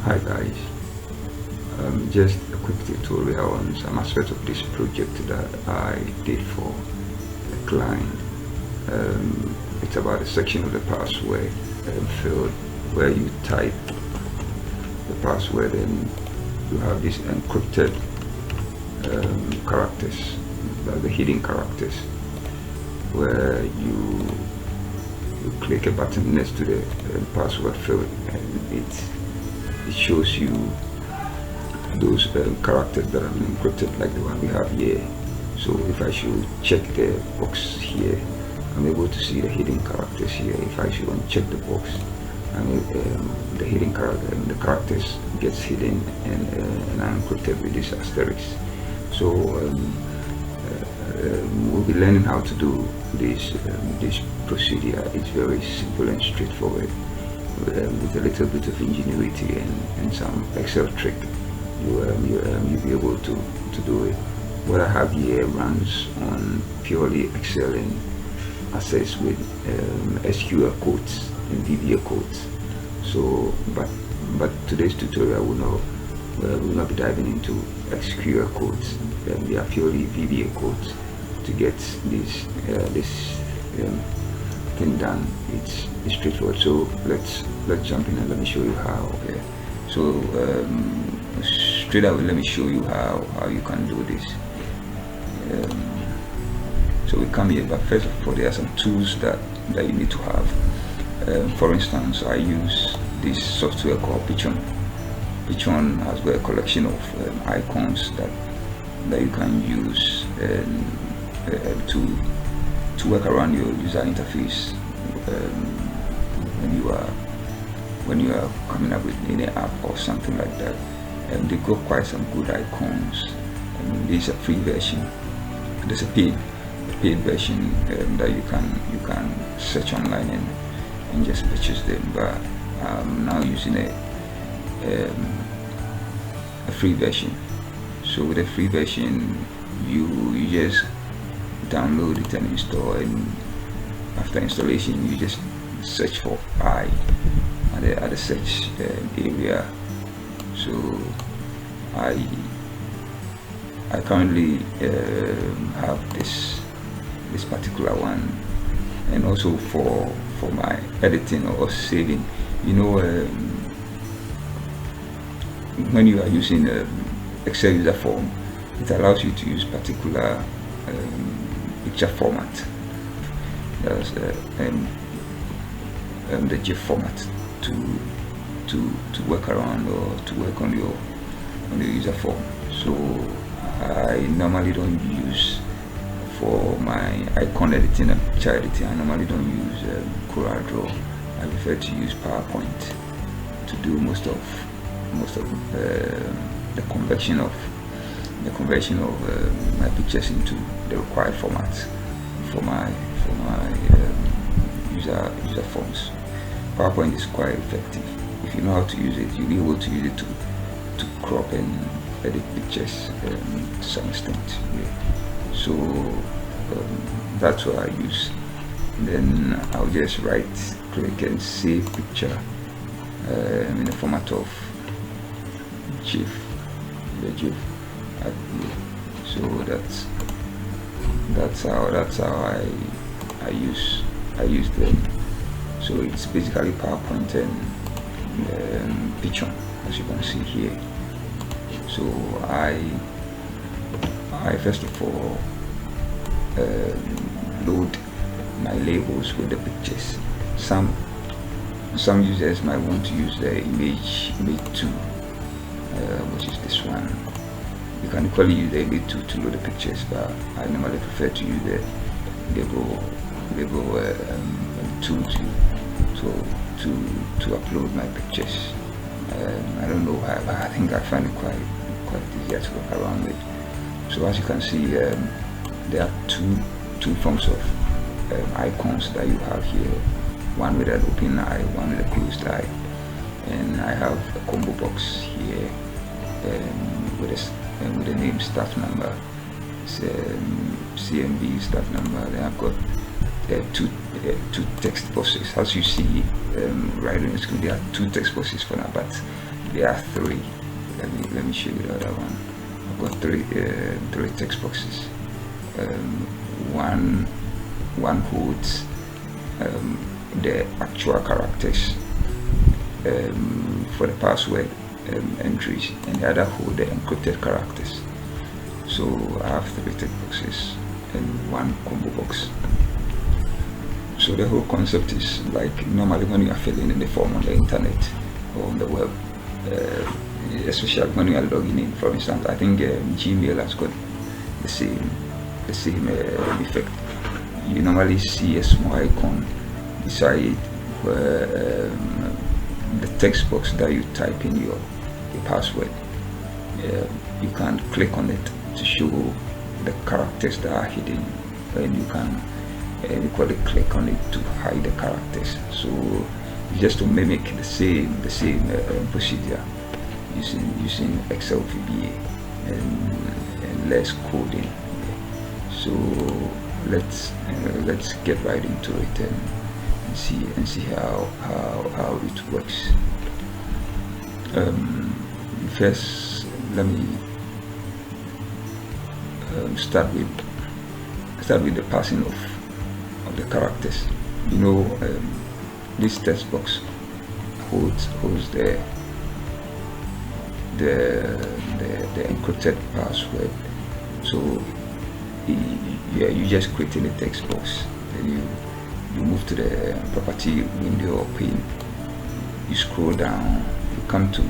Hi guys, just a quick tutorial on some aspects of this project that I did for a client. It's about a section of the password field where you type the password and you have these encrypted characters, the hidden characters, where you click a button next to the password field and it shows you those characters that are encrypted, like the one we have here. So if I should check the box here, I'm able to see the hidden characters here. If I should uncheck the box, the hidden character, the characters gets hidden and are encrypted with this asterisk. So we'll be learning how to do this procedure. It's very simple and straightforward. With a little bit of ingenuity and some Excel trick, you'll be able to do it. What I have here runs on purely Excel and access with SQL codes and VBA codes. So, but today's tutorial will not be diving into SQL codes. They are purely VBA codes to get this thing done. It's straightforward. So let's jump in and let me show you how. So straight away, let me show you how you can do this. So we come here, but first of all, there are some tools that you need to have. For instance, I use this software called Pichon. Pichon has got a collection of icons that you can use to work around your user interface when you are coming up with any app or something like that. And they got quite some good icons. There's a free version. There's a paid version that you can search online and just purchase them. But I'm now using a free version. So with a free version, you just download it and install, and after installation you just search for I at the search area. So I currently have this particular one, and also for my editing or saving, when you are using Excel user form, it allows you to use particular picture format. That's the GIF format to work around or to work on your user form. So I normally don't use, for my icon editing and picture editing, I normally don't use CorelDRAW. I prefer to use PowerPoint to do most of the conversion of my pictures into the required formats for my user forms. PowerPoint is quite effective. If you know how to use it, you'll be able to use it to crop and edit pictures to some extent. Yeah. So that's what I use. Then I'll just right click and save picture in the format of GIF. The GIF. So that's how I use them. So it's basically PowerPoint and Pichon, as you can see here. So I first of all load my labels with the pictures. Some users might want to use the image 2, which is this one. You can equally use the image 2 to load the pictures, but I normally prefer to use the label 2 to upload my pictures. I don't know why, but I think I find it quite easier to work around with. So as you can see, there are two forms of icons that you have here. One with an open eye, one with a closed eye, and I have a combo box here with the name staff number, CMB staff number. Then I've got two text boxes. As you see right on the screen, there are two text boxes for now, but there are three. Let me show you the other one. I've got three text boxes. One holds the actual characters for the password entries, and the other hold the encrypted characters. So I have three text boxes and one combo box. So the whole concept is like normally when you are filling in the form on the internet or on the web, especially when you are logging in. For instance, I think Gmail has got the same effect. You normally see a small icon beside where the text box that you type in your password. You can click on it to show the characters that are hidden, and you can equally click on it to hide the characters. So just to mimic the same procedure using Excel VBA and less coding. So let's get right into it and see how it works. First, let me start with the passing of the characters. You know, this text box holds the encrypted password. So you just create in the text box, then you move to the property window or pane, you scroll down, you come to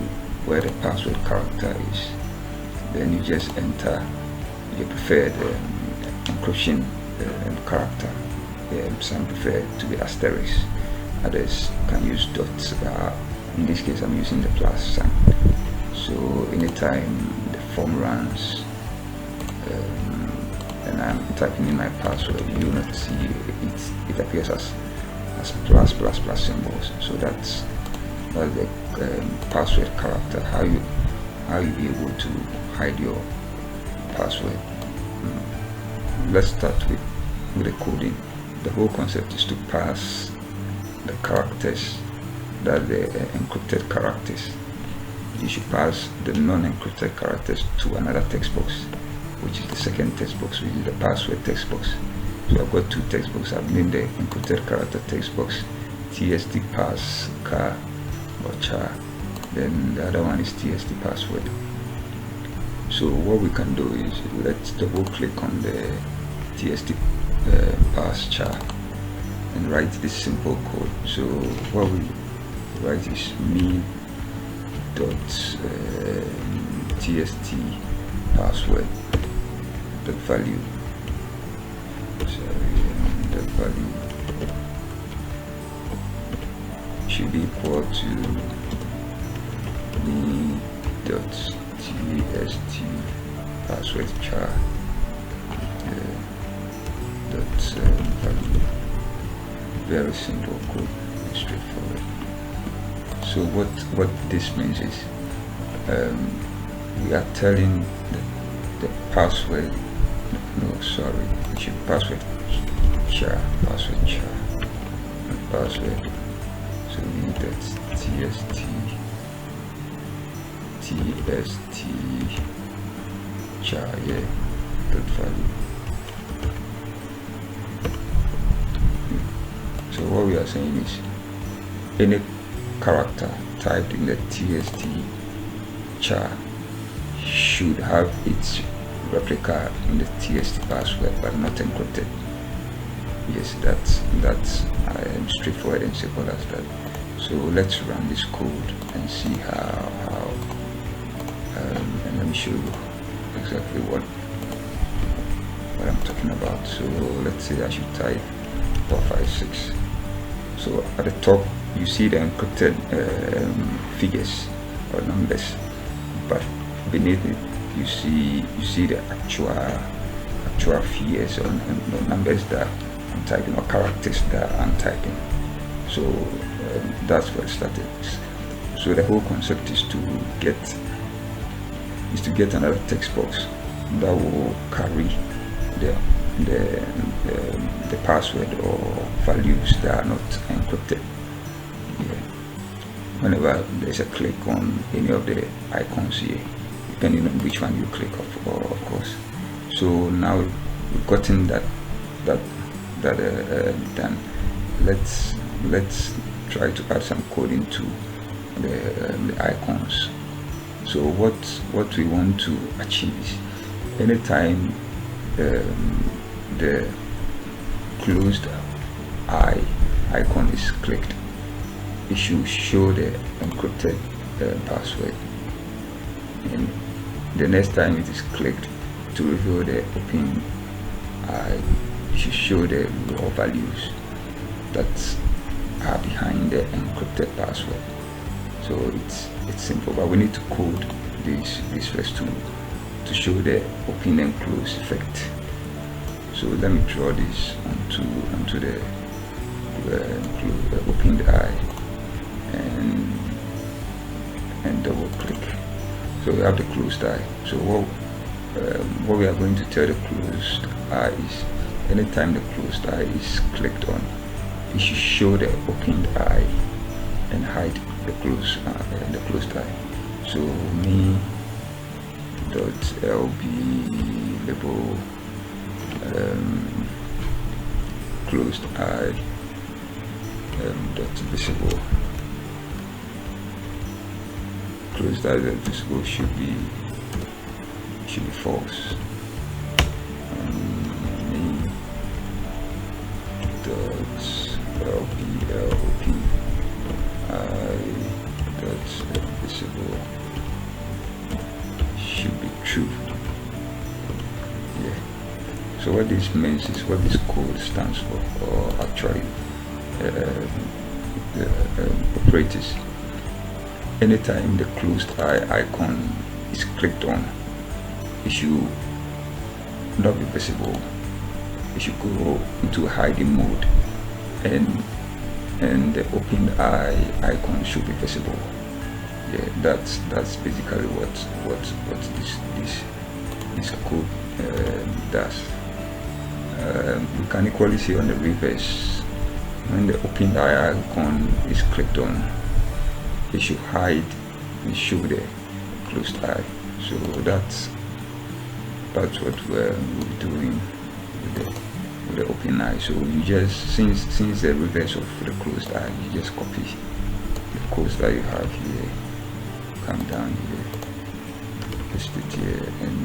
where the password character is, then you just enter your preferred encryption character. Some prefer to be asterisk, others can use dots. In this case I'm using the plus sign. So anytime the form runs and I'm typing in my password, you will not see it appears as plus symbols. So that's the password character, how you be able to hide your password. Let's start with the coding. The whole concept is to pass the characters, that the encrypted characters. You should pass the non-encrypted characters to another text box, which is the second text box, which is the password text box. So I've got two text boxes. I've named the encrypted character text box TST pass car or char, then the other one is TST password. So what we can do is let's double click on the TST pass char and write this simple code. So what we write is me dot TST password dot value. That value should be equal to me dot TST password char dot value. Very simple code, straightforward. So what this means is we are telling the password, no sorry, it should be password char, and password. So we need that TST char, yeah, that value. So what we are saying is any character typed in the TST char should have its replica in the TST password, but not encrypted. Yes, that's straightforward and simple as that. So let's run this code and see how and let me show you exactly what I'm talking about. So let's say I should type 456. So at the top you see the encrypted figures or numbers, but beneath it you see the actual figures or numbers that I'm typing, or characters that I'm typing. So that's where it started. So the whole concept is to get another text box that will carry the password or values that are not encrypted. Yeah. whenever there's a click on any of the icons here, depending on which one you click of course. So now we've gotten that done. Let's try to add some coding to the icons. So what we want to achieve is, anytime the closed eye icon is clicked, it should show the encrypted password, and the next time it is clicked to reveal the open eye, it should show the raw values that are behind the encrypted password. So it's simple, but we need to code this first to show the open and close effect. So let me draw this onto the opened eye and double click. So we have the closed eye. So what we are going to tell the closed eye is, anytime the closed eye is clicked on, it should show the opened eye and hide the closed eye. So me dot lb label closed eye dot visible. Closed eye dot visible should be false. Me dot lb open eye dot visible should be true. Yeah. So what this means is, what this code stands for, or actually operators. Anytime the closed eye icon is clicked on, it should not be visible. It should go into hiding mode, and the open eye icon should be visible. Yeah, that's basically what this code does. You can equally see on the reverse, when the open eye icon is clicked on, it should hide and show the closed eye. So that's what we're doing with the open eye. So you just, since the reverse of the closed eye, you just copy the closed eye you have here, come down here, paste it here, and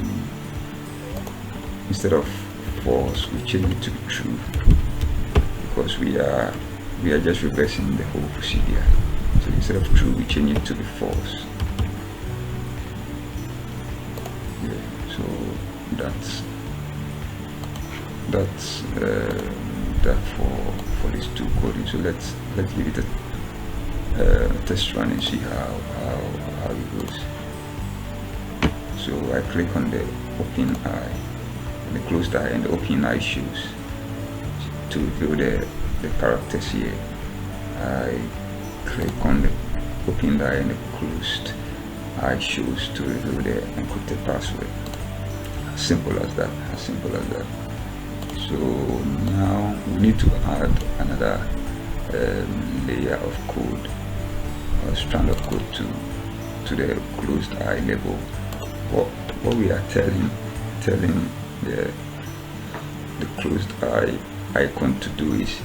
instead of false, we change it to be true, because we are just reversing the whole procedure. So instead of true, we change it to be false. Yeah, so that's that for these two coding. So let's give it a test run and see how it goes. So I click on the open eye, the closed eye, and the open eye shows to reveal the characters here. I click on the open eye and the closed eye shows to reveal the encrypted password. As simple as that. So now we need to add another layer of code, or strand of code to the closed eye label. What we are telling the closed eye icon to do is,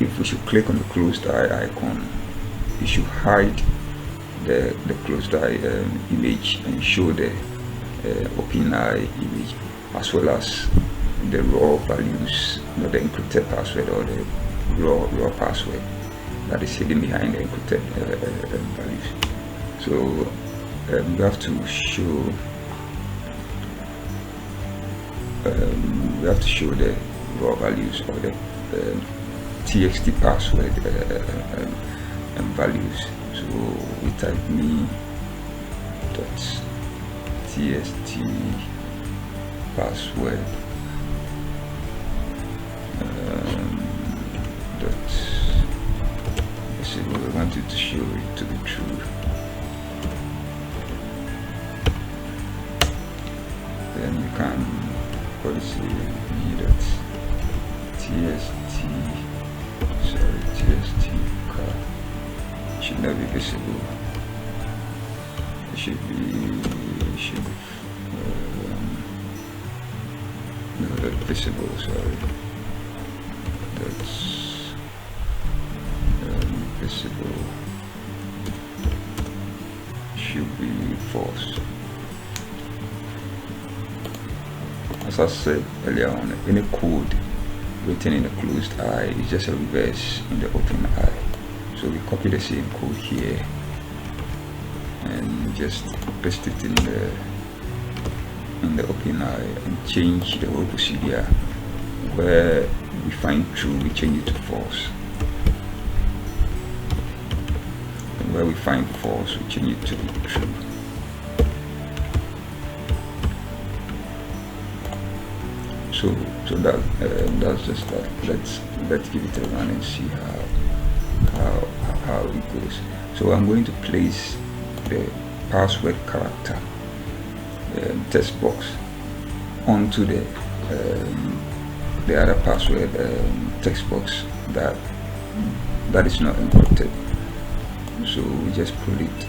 if we should click on the closed eye icon, it should hide the closed eye image and show the open eye image, as well as the raw values, not the encrypted password, or the raw password that is hidden behind the encrypted values. So we have to show the raw values, or the txt password and values. So we type me dot txt password dot, so we wanted to show it to be true. Then you can policy me dot txt card should not be visible. It should be no, not visible, sorry. That's visible should be false. As I said earlier on, any code written in a closed eye is just a reverse in the open eye. So we copy the same code here and just paste it in the open eye and change the whole procedure. Where we find true, we change it to false, and where we find false, we change it to true. So that's just that. Let's give it a run and see how it goes. So I'm going to place the password character text box onto the other password text box that is not encrypted. So we just pull it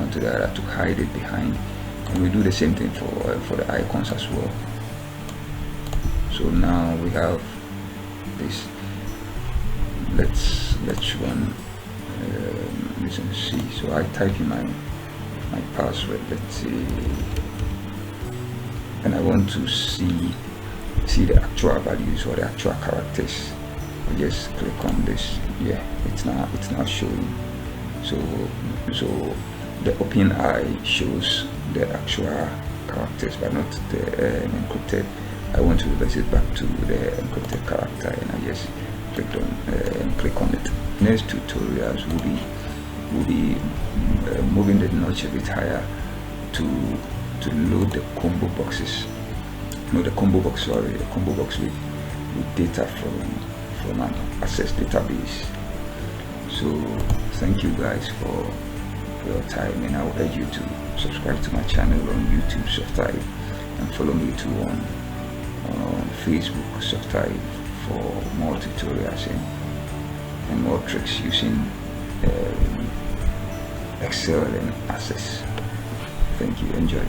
onto the other to hide it behind, and we do the same thing for the icons as well. So now we have this. Let's run this and see. So I type in my password, let's see, and I want to see the actual values or the actual characters. I just click on this. Yeah, it's now showing. So the open eye shows the actual characters but not the encrypted. I want to reverse it back to the encrypted character, and I just click on it. Next tutorials will be moving the notch a bit higher to load the combo boxes. No, the combo box with data from an Access database. So thank you guys for your time, and I will urge you to subscribe to my channel on YouTube, Subtype, and follow me too on Facebook, Subtype, for more tutorials and more tricks using Excel and Access. Thank you. Enjoy.